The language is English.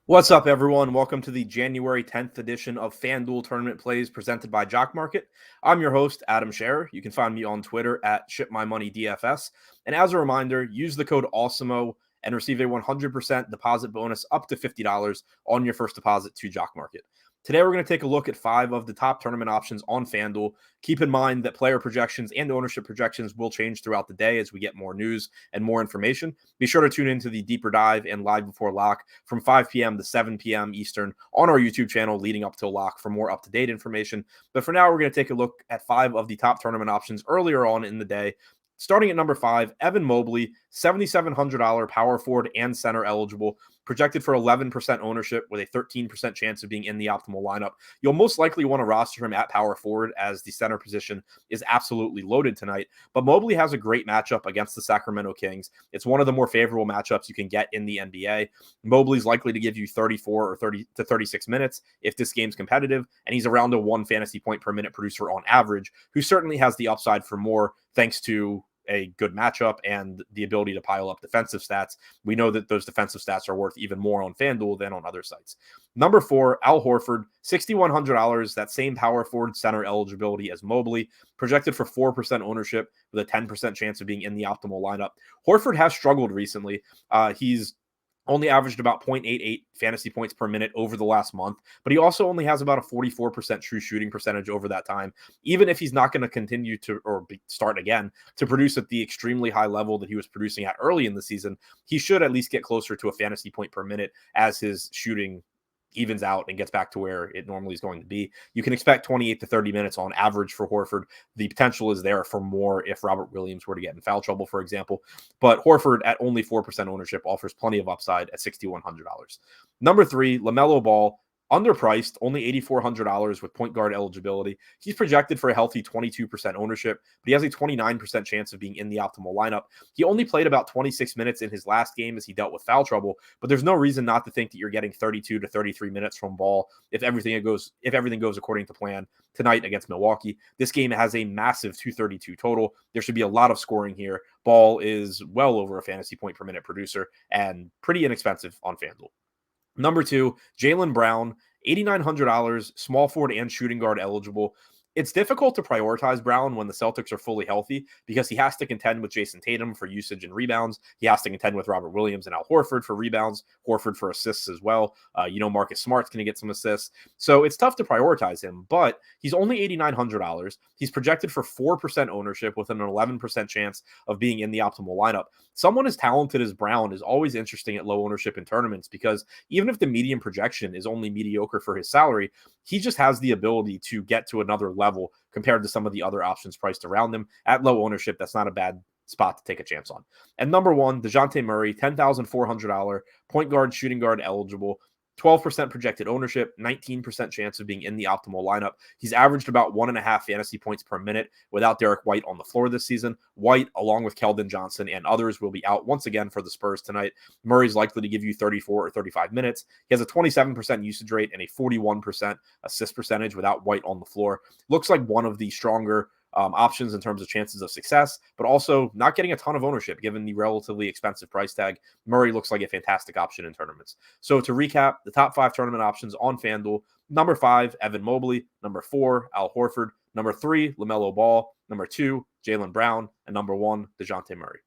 What's up, everyone? Welcome to the January 10th edition of FanDuel Tournament Plays presented by Jock Market. I'm your host, Adam Scherer. You can find me on Twitter at ShipMyMoneyDFS. And as a reminder, use the code Awesemo and receive a 100% deposit bonus up to $50 on your first deposit to Jock Market. Today, we're going to take a look at 5 of the top tournament options on FanDuel. Keep in mind that player projections and ownership projections will change throughout the day as we get more news and more information. Be sure to tune into the Deeper Dive and Live Before Lock from 5 p.m. to 7 p.m. Eastern on our YouTube channel leading up to lock for more up-to-date information. But for now, we're going to take a look at 5 of the top tournament options earlier on in the day. Starting at number 5, Evan Mobley, $7,700 power forward and center eligible, projected for 11% ownership with a 13% chance of being in the optimal lineup. You'll most likely want to roster him at power forward as the center position is absolutely loaded tonight. But Mobley has a great matchup against the Sacramento Kings. It's one of the more favorable matchups you can get in the NBA. Mobley's likely to give you 34 or 30 to 36 minutes if this game's competitive, and he's around a 1 fantasy point per minute producer on average, who certainly has the upside for more thanks to a good matchup and the ability to pile up defensive stats. We know that those defensive stats are worth even more on FanDuel than on other sites. Number 4, Al Horford, $6,100, that same power forward center eligibility as Mobley, projected for 4% ownership with a 10% chance of being in the optimal lineup. Horford has struggled recently. He's only averaged about 0.88 fantasy points per minute over the last month, but he also only has about a 44% true shooting percentage over that time. Even if he's not going to continue to start again to produce at the extremely high level that he was producing at early in the season, he should at least get closer to a fantasy point per minute as his shooting evens out and gets back to where it normally is going to be. You can expect 28 to 30 minutes on average for Horford. The potential is there for more if Robert Williams were to get in foul trouble, for example. But Horford at only 4% ownership offers plenty of upside at $6,100. Number 3, LaMelo Ball, underpriced, only $8,400 with point guard eligibility. He's projected for a healthy 22% ownership, but he has a 29% chance of being in the optimal lineup. He only played about 26 minutes in his last game as he dealt with foul trouble, but there's no reason not to think that you're getting 32 to 33 minutes from Ball if everything goes according to plan tonight against Milwaukee. This game has a massive 232 total. There should be a lot of scoring here. Ball is well over a fantasy point per minute producer and pretty inexpensive on FanDuel. Number 2, Jalen Brown, $8,900, small forward and shooting guard eligible. It's difficult to prioritize Brown when the Celtics are fully healthy because he has to contend with Jason Tatum for usage and rebounds. He has to contend with Robert Williams and Al Horford for rebounds, Horford for assists as well. Marcus Smart's going to get some assists. So it's tough to prioritize him, but he's only $8,900. He's projected for 4% ownership with an 11% chance of being in the optimal lineup. Someone as talented as Brown is always interesting at low ownership in tournaments because even if the median projection is only mediocre for his salary, he just has the ability to get to another level compared to some of the other options priced around him. At low ownership, that's not a bad spot to take a chance on. And number 1, DeJounte Murray, $10,400, point guard, shooting guard eligible. 12% projected ownership, 19% chance of being in the optimal lineup. He's averaged about 1.5 fantasy points per minute without Derek White on the floor this season. White, along with Keldon Johnson and others, will be out once again for the Spurs tonight. Murray's likely to give you 34 or 35 minutes. He has a 27% usage rate and a 41% assist percentage without White on the floor. Looks like one of the stronger options in terms of chances of success, but also not getting a ton of ownership given the relatively expensive price tag. Murray looks like a fantastic option in tournaments. So to recap, the top 5 tournament options on FanDuel: number 5, Evan Mobley; number 4, Al Horford; number 3, LaMelo Ball; number 2, Jalen Brown; and number 1, DeJounte Murray.